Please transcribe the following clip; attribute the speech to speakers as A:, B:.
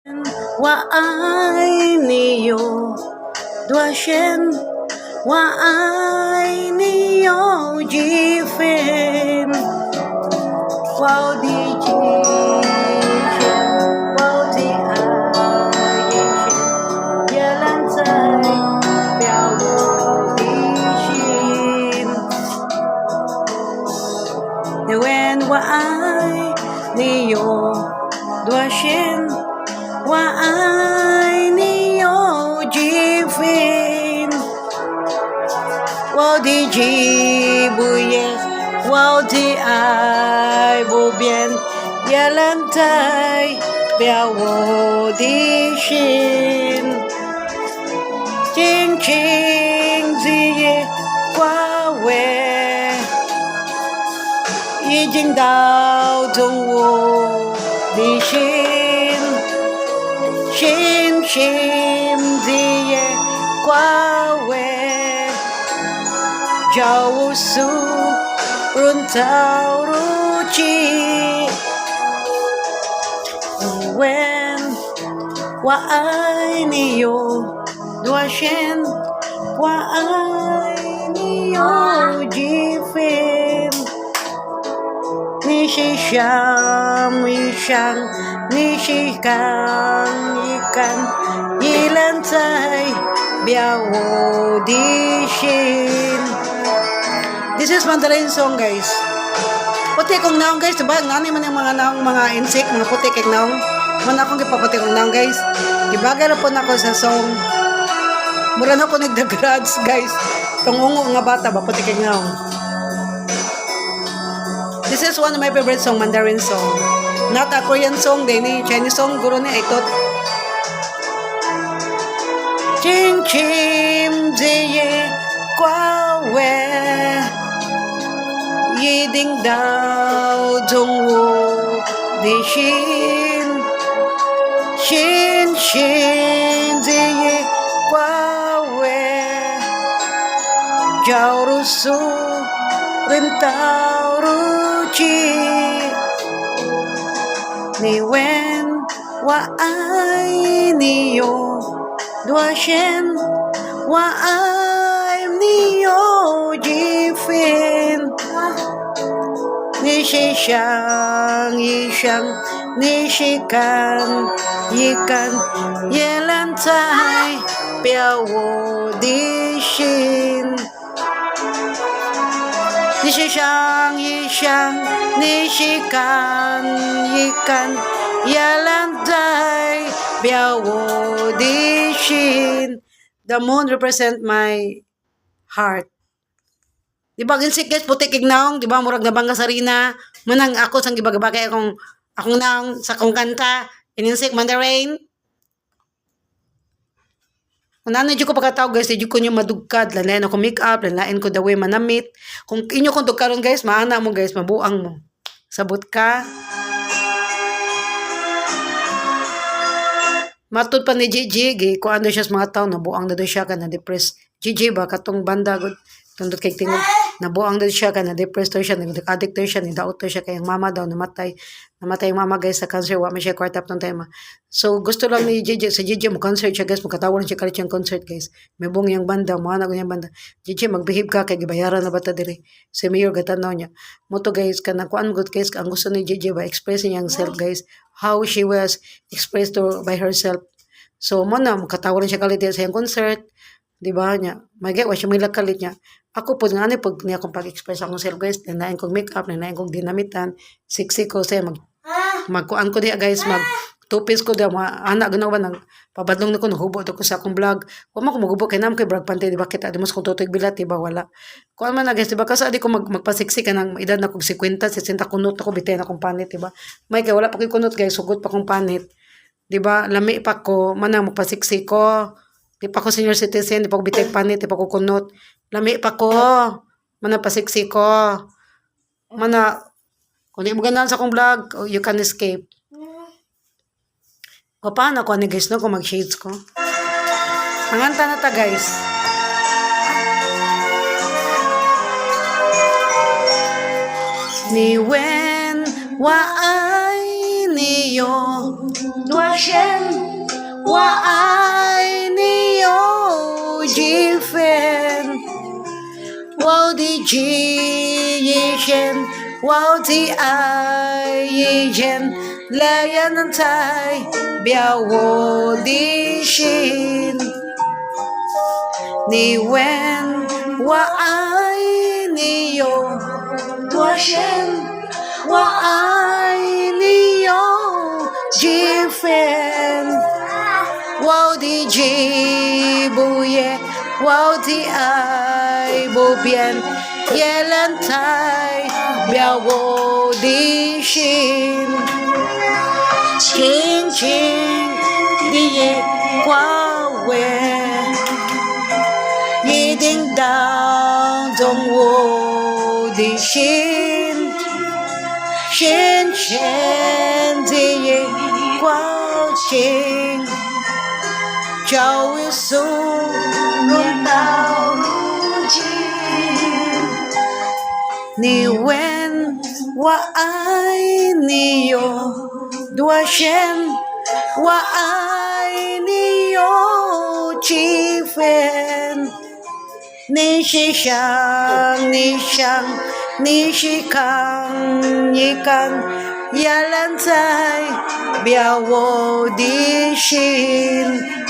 A: 我爱你有多深，我爱你有几分，我的极限，我的爱也烂在表我的心，因为我爱你有多深，我爱你有几分，我的极不言，我的爱不变，也能代表我的心，轻轻的夜qua về，已经打动我的心，深深的夜qua về，叫我诉润到如今。因为我爱你有多深，我爱你有几分，你是想一想，你是看一看，依然代表我的心。This is Mandarin song, guys. Puti kong naong, guys. Diba? Ngani man yung mga naong, mga insect, mga puti kong naong. Mana akong kipaputi kong naong, guys. Ibagay na po na ako sa song. Mura na ako nagdagrads, guys. Tungungo nga bata ba, puti kong naong. This is one of my favorite song, Mandarin song. Not a Korean song, din ni Chinese song, guro ni Aitot. Chim chim ziye qua về，一定打动我的心，深深的夜qua về，叫如素人到如今。你问我爱你有多深，我爱你有几分，你是想一想，你是看一看，也能代表我的心。你是想一想，你是看一看，也能代表我的心。The moon represent my heart. Di ba ginsik guys puti kig naong, di ba murag nabangga sa rina, manang ako sang gibagabagay akong naong sa akong kanta, ininsik Mandarin. Kung ano ko pagkatao guys, di ko nyo madugkad, lalain ako make up, lalain ko the way manamit. Kung inyo kong dugkaron guys, maana mo guys, mabuang mo. Sabot ka. Matod pa ni Gigi, kung ano siya sa mga tao, nabuang na doon siya ka na-depress. Gigi ba, katong banda, tundot kay tingog, nabuang na doon siya ka na-depress to siya, nag-addict to siya, nidaot to siya, kayang mama daw, namatay yung mama guys sa cancer, wala siya kwarta up ng tema. So, gusto lang ni Gigi, sa Gigi, mag-concert siya guys, magkatawa lang siya kalit siyang concert guys. May buong yung banda, mga na yung banda. Gigi, mag-behave ka, kay gibayaran na bata diri. Si Mayor, gatanaw niya. Moto guys, kanang kuan good guys, ang gusto ni Gigi ba, express niya self guys, how she was expressed to by herself. So, mo na, makatawa rin siya kalit sa yung concert, di ba niya, may gawa siya may kalit niya. Ako po, nga pag niya akong pag-express akong self guys, nanain kong makeup, nanain kong dinamitan, sexy ko siya, magkuan ko diya guys, two-piece ko diya, anak ganawa nang pabadlong na ko, naghubo ko sa akong vlog. Kung ako maghubo, kay naman kay vlog pante, di ba kita, di mas kung tutoy bilat, di ba, wala. Kuan man na guys, di ba, kasi di ko magpasiksi ka ng edad na kong 50, 60 kunot ako, bitay na kong panit, di ba. May kay wala pa ko'y kunot guys, sugot pa kong panit. Di ba, lami pa ko, manang magpasiksi ko, di pa ko senior citizen, di pa ko bitay panit, di pa ko kunot. Lami pa ko, manang pasiksi ko. Mana, kung di mo ganahan sa akong vlog, you can escape. O paano ko, guys, no, kung mag-shades ko. Manganta na ta, guys. 你问我爱你有多深，我爱你有几分？我的记忆深，我的爱已深，来人能代表我的心。你问我爱你有多深，我爱你有几分？我的记不也，我的爱不变，也能代表我的心。轻轻的夜光尾，一定打动我的心。深深的夜光情，叫我诉论到如今。你问我爱你有多深，我爱你有几分？你是想，你想，你是看一看，也能代表我的心。